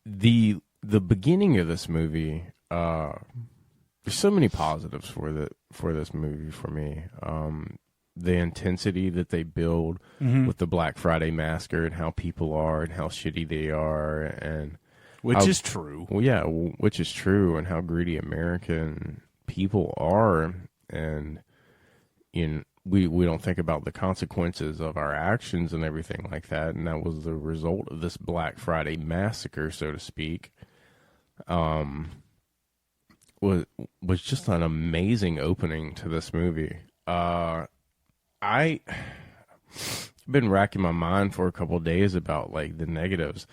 the beginning of this movie, there's so many positives for this movie for me. The intensity that they build with the Black Friday massacre and how people are and how shitty they are, and which is true. Well, yeah, which is true, and how greedy American people are, and we don't think about the consequences of our actions and everything like that, and that was the result of this Black Friday massacre, so to speak. Was just an amazing opening to this movie. I've been racking my mind for a couple of days about like the negatives.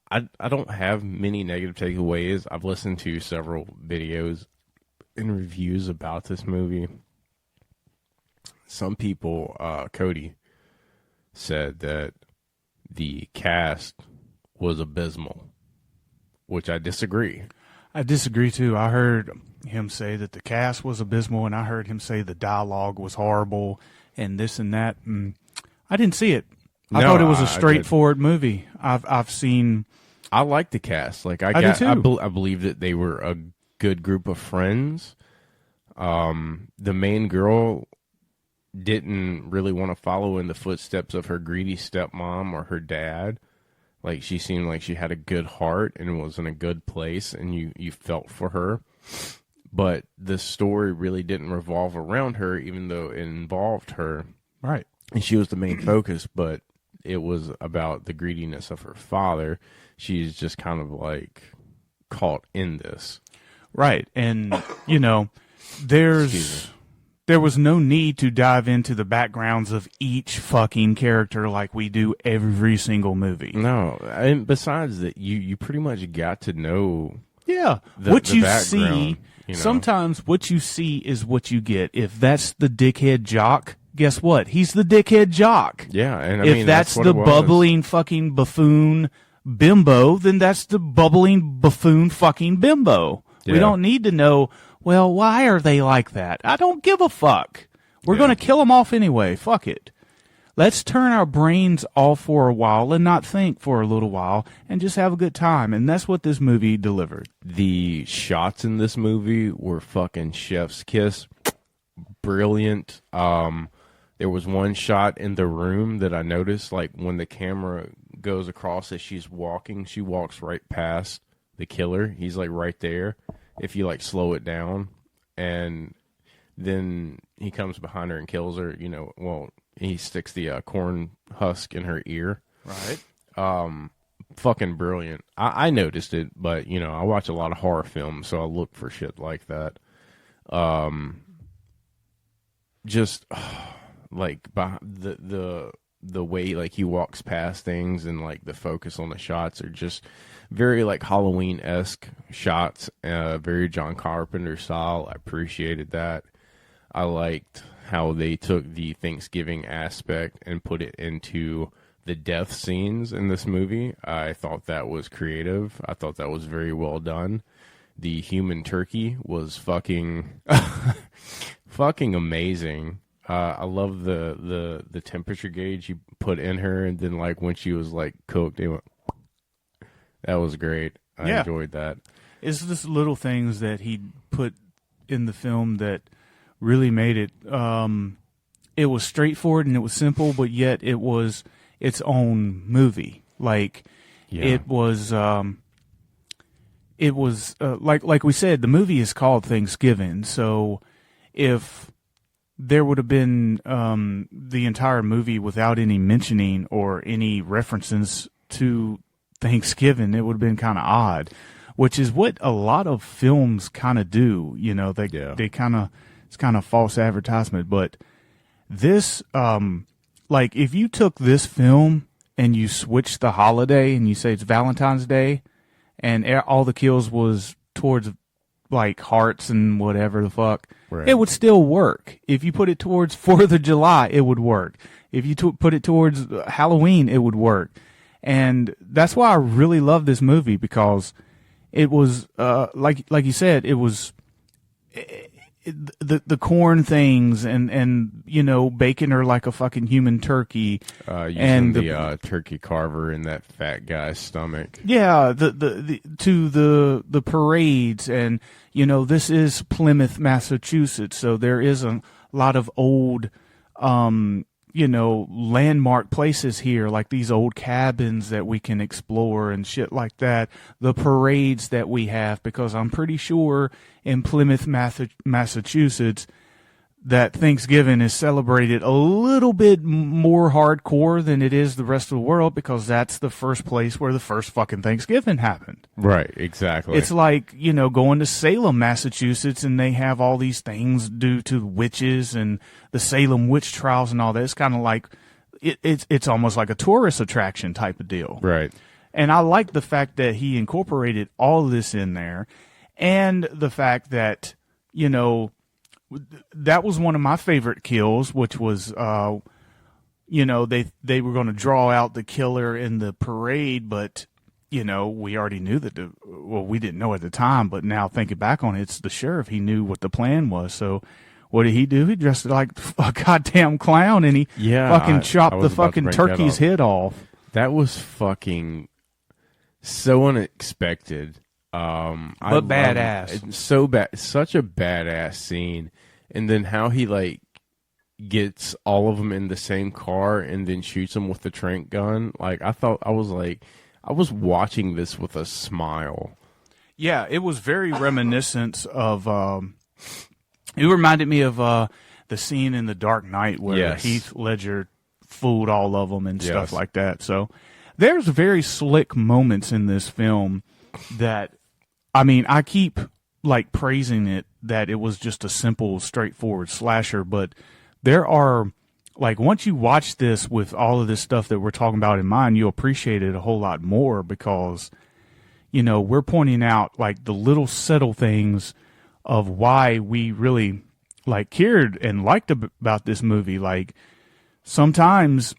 I don't have many negative takeaways. I've listened to several videos and reviews about this movie. Some people, Cody, said that the cast was abysmal, which I disagree. I disagree too. I heard him say that the cast was abysmal, and I heard him say the dialogue was horrible and this and that. And I didn't see it. I thought it was a straightforward movie. I've seen. I like the cast. Like I do too. I believe that they were a good group of friends. The main girl didn't really want to follow in the footsteps of her greedy stepmom or her dad. Like, she seemed like she had a good heart and was in a good place, and you felt for her. But the story really didn't revolve around her, even though it involved her. Right. And she was the main focus, but it was about the greediness of her father. She's just kind of, like, caught in this. Right. And, you know, there was no need to dive into the backgrounds of each fucking character like we do every single movie. No, and besides that, you pretty much got to know. Yeah, what you see. You know? Sometimes what you see is what you get. If that's the dickhead jock, guess what? He's the dickhead jock. Yeah, and if that's the bubbling fucking buffoon bimbo, then that's the bubbling buffoon fucking bimbo. Yeah. We don't need to know. Well, why are they like that? I don't give a fuck. We're going to kill them off anyway. Fuck it. Let's turn our brains off for a while and not think for a little while and just have a good time. And that's what this movie delivered. The shots in this movie were fucking chef's kiss. Brilliant. There was one shot in the room that I noticed, like when the camera goes across as she's walking, she walks right past the killer. He's like right there. If you like slow it down, and then he comes behind her and kills her, you know, well, he sticks the corn husk in her ear. Right. Fucking brilliant. I noticed it, but, you know, I watch a lot of horror films, so I look for shit like that. Just, like, the way, like, he walks past things and, like, the focus on the shots are just very, like, Halloween-esque shots, very John Carpenter style. I appreciated that. I liked how they took the Thanksgiving aspect and put it into the death scenes in this movie. I thought that was creative. I thought that was very well done. The human turkey was fucking amazing. I love the temperature gauge he put in her, and then, like, when she was, like, cooked, it went. That was great. I enjoyed that. It's just little things that he put in the film that really made it. It was straightforward and it was simple, but yet it was its own movie. Like it was. Like we said, the movie is called Thanksgiving. So if there would have been the entire movie without any mentioning or any references to Thanksgiving, it would have been kind of odd, which is what a lot of films kind of do. You know, they kind of, it's kind of false advertisement. But this, like, if you took this film and you switched the holiday and you say it's Valentine's Day, and all the kills was towards like hearts and whatever the fuck, right, it would still work. If you put it towards 4th of July, it would work. If you put it towards Halloween, it would work. And that's why I really love this movie, because it was, like you said, it the corn things and bacon her like a fucking human turkey, Using and the turkey carver in that fat guy's stomach. yeah, the parades, and this is Plymouth, Massachusetts, so there is a lot of old landmark places here, like these old cabins that we can explore and shit like that. The parades that we have, because I'm pretty sure in Plymouth, Massachusetts, that Thanksgiving is celebrated a little bit more hardcore than it is the rest of the world, because that's the first place where the first fucking Thanksgiving happened. Right, exactly. It's like, going to Salem, Massachusetts, and they have all these things due to witches and the Salem witch trials and all that. It's kind of like, it's almost like a tourist attraction type of deal. Right. And I like the fact that he incorporated all of this in there, and the fact that, that was one of my favorite kills, which was, they were going to draw out the killer in the parade, but, we already knew that we didn't know at the time, but now thinking back on it, it's the sheriff. He knew what the plan was. So what did he do? He dressed like a goddamn clown, and he fucking chopped the fucking turkey's head off. That was fucking so unexpected. But badass. So bad. Such a badass scene. And then how he gets all of them in the same car and then shoots them with the trank gun. I was watching this with a smile. Yeah, it was very reminiscent of, it reminded me of the scene in The Dark Knight where Heath Ledger fooled all of them and stuff like that. So there's very slick moments in this film that, I keep praising it that it was just a simple, straightforward slasher, but there are, once you watch this with all of this stuff that we're talking about in mind, you'll appreciate it a whole lot more, because, we're pointing out, the little subtle things of why we really, cared and liked about this movie. Sometimes,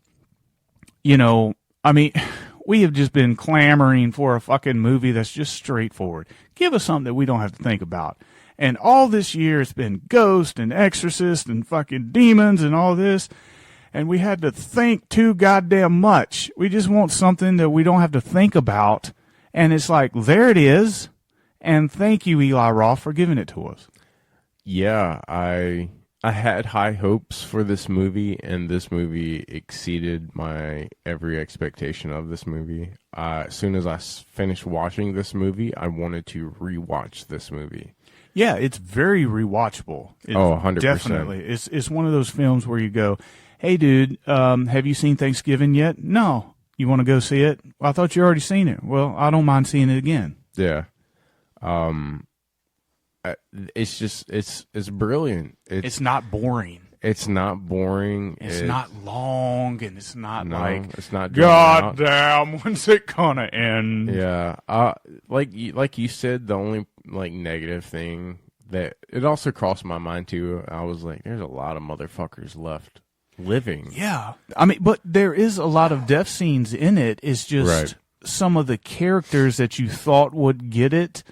we have just been clamoring for a fucking movie that's just straightforward. Give us something that we don't have to think about. And all this year it's been Ghost and Exorcist and fucking demons and all this. And we had to think too goddamn much. We just want something that we don't have to think about. And it's there it is. And thank you, Eli Roth, for giving it to us. Yeah, I had high hopes for this movie, and this movie exceeded my every expectation of this movie. As soon as I finished watching this movie, I wanted to rewatch this movie. Yeah, it's very rewatchable. 100%. Definitely. It's one of those films where you go, hey, dude, have you seen Thanksgiving yet? No. You want to go see it? Well, I thought you already seen it. Well, I don't mind seeing it again. Yeah. It's just, it's brilliant. It's not boring. It's not boring. It's not long, and it's not it's not. God damn, when's it gonna end? Yeah. Like you said, the only negative thing that it also crossed my mind too. I was like, there's a lot of motherfuckers left living. Yeah. But there is a lot of death scenes in it. It's just some of the characters that you thought would get it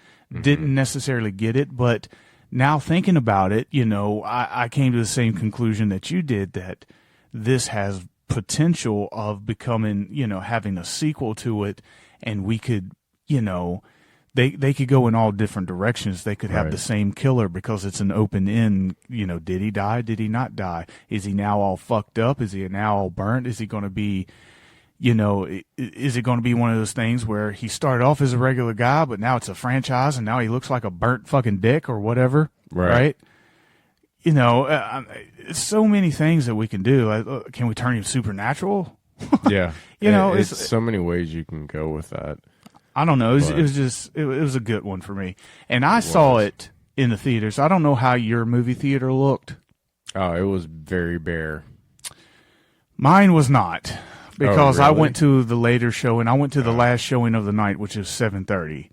didn't necessarily get it, but now thinking about it, I came to the same conclusion that you did, that this has potential of becoming, having a sequel to it, and we could, they could go in all different directions. They could have the same killer because it's an open end, did he die? Did he not die? Is he now all fucked up? Is he now all burnt? Is he going to be, is it going to be one of those things where he started off as a regular guy, but now it's a franchise and now he looks like a burnt fucking dick or whatever? Right? So many things that we can do. Can we turn him supernatural? Yeah. It's so many ways you can go with that. I don't know. It was a good one for me. And I saw it in the theaters. I don't know how your movie theater looked. Oh, it was very bare. Mine was not. Because really? I went to the later showing. I went to the last showing of the night, which is 7:30.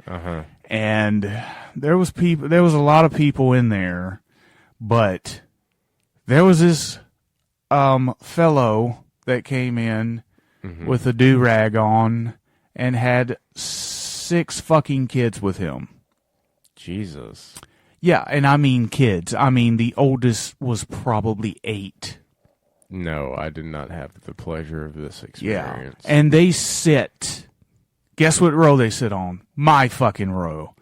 And there was a lot of people in there, but there was this fellow that came in with a do-rag on and had 6 fucking kids with him. Jesus. Yeah, and I mean kids. I mean, the oldest was probably 8. No, I did not have the pleasure of this Yeah. experience. And they sit. Guess what row they sit on? My fucking row.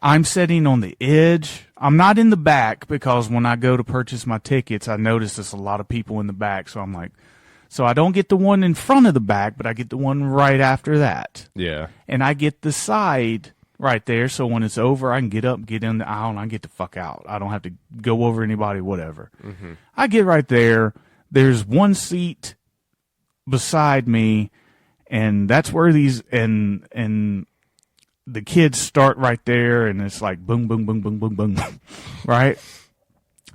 I'm sitting on the edge. I'm not in the back because when I go to purchase my tickets, I notice there's a lot of people in the back. So I'm like, so I don't get the one in front of the back, but I get the one right after that. Yeah. And I get the side right there. So when it's over, I can get up, get in the aisle, and I get the fuck out. I don't have to go over anybody, whatever. Mm-hmm. I get right there. There's one seat beside me, and that's where these and the kids start right there, and it's like boom, boom, boom, boom, boom, boom, right?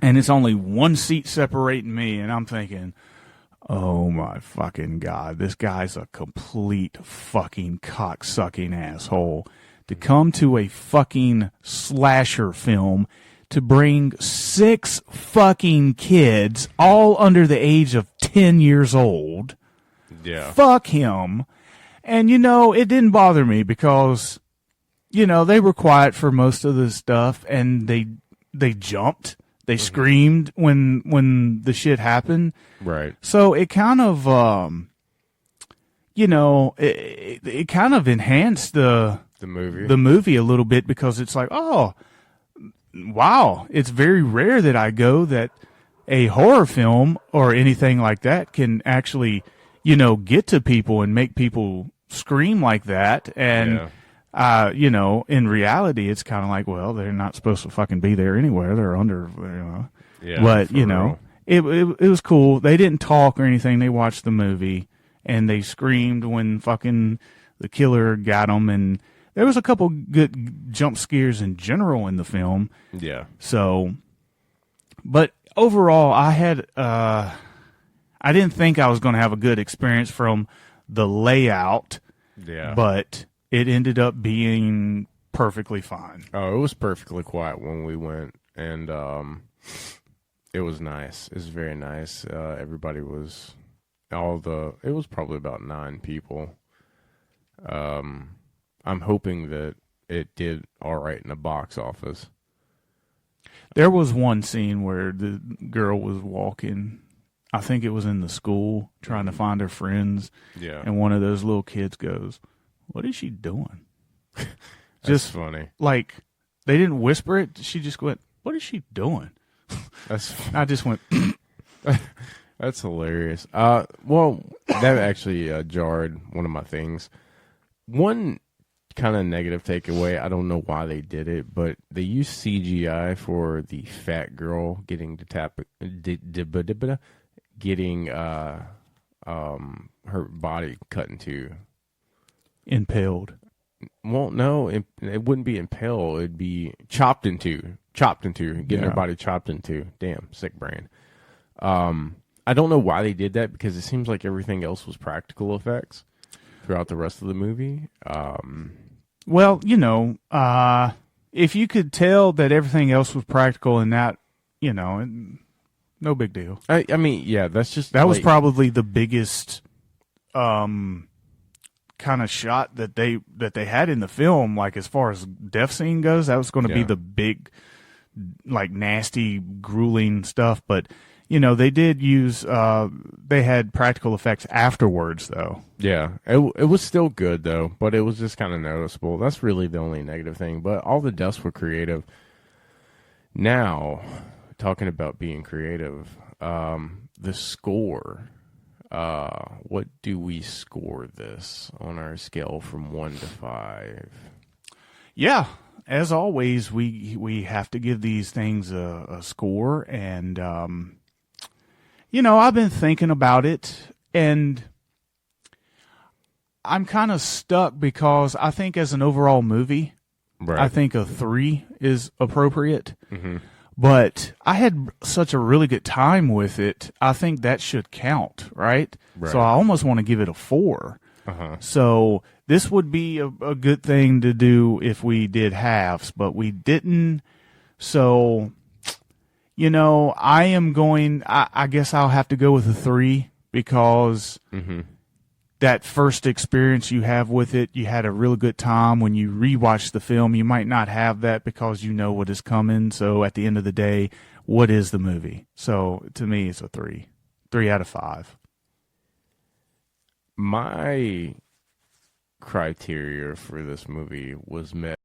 And it's only one seat separating me, and I'm thinking, oh my fucking God, this guy's a complete fucking cock-sucking asshole to come to a fucking slasher film to bring 6 fucking kids, all under the age of 10 years old. Yeah. Fuck him. And, it didn't bother me because, they were quiet for most of the stuff, and they jumped. They screamed when the shit happened. Right. So it kind of, it kind of enhanced the movie a little bit because it's like, oh, wow, it's very rare that I go that a horror film or anything like that can actually, get to people and make people scream like that. And, in reality, it's kind of like, well, they're not supposed to fucking be there anywhere. They're under, Yeah, but, real. it was cool. They didn't talk or anything. They watched the movie and they screamed when fucking the killer got them. And there was a couple good jump scares in general in the film. Yeah. So, but overall, I didn't think I was going to have a good experience from the layout. Yeah. But it ended up being perfectly fine. Oh, it was perfectly quiet when we went, and it was nice. It was very nice. Everybody was it was probably about 9 people. I'm hoping that it did all right in the box office. There was one scene where the girl was walking, I think it was in the school, trying to find her friends. Yeah. And one of those little kids goes, "What is she doing?" Just funny. Like, they didn't whisper it. She just went, "What is she doing?" I just went, That's hilarious. Well, that actually jarred one of my things. One kind of negative takeaway, I don't know why they did it, but they used CGI for the fat girl getting getting her body cut into. impaled. Well, no, it wouldn't be impaled. It'd be chopped into, getting her body chopped into. Damn, sick brain. I don't know why they did that because it seems like everything else was practical effects throughout the rest of the movie. Well, if you could tell that everything else was practical and that, no big deal. I mean, yeah, that's just That was probably the biggest kind of shot that they had in the film, like as far as death scene goes. That was going to be the big, like, nasty, grueling stuff. But they did use they had practical effects afterwards, though. Yeah, it was still good though, but it was just kind of noticeable. That's really the only negative thing. But all the deaths were creative. Now, talking about being creative, the score. What do we score this on our scale from 1 to 5? Yeah, as always, we have to give these things a score, and I've been thinking about it, and I'm kind of stuck because I think as an overall movie, right. I think a 3 is appropriate. Mm-hmm. But I had such a really good time with it. I think that should count, right? So I almost want to give it a 4. Uh-huh. So this would be a good thing to do if we did halves, but we didn't. So, I am going, I guess I'll have to go with a 3 because that first experience you have with it, you had a really good time. When you rewatch the film, you might not have that because you know what is coming. So at the end of the day, what is the movie? So to me, it's a 3 out of 5. My criteria for this movie was met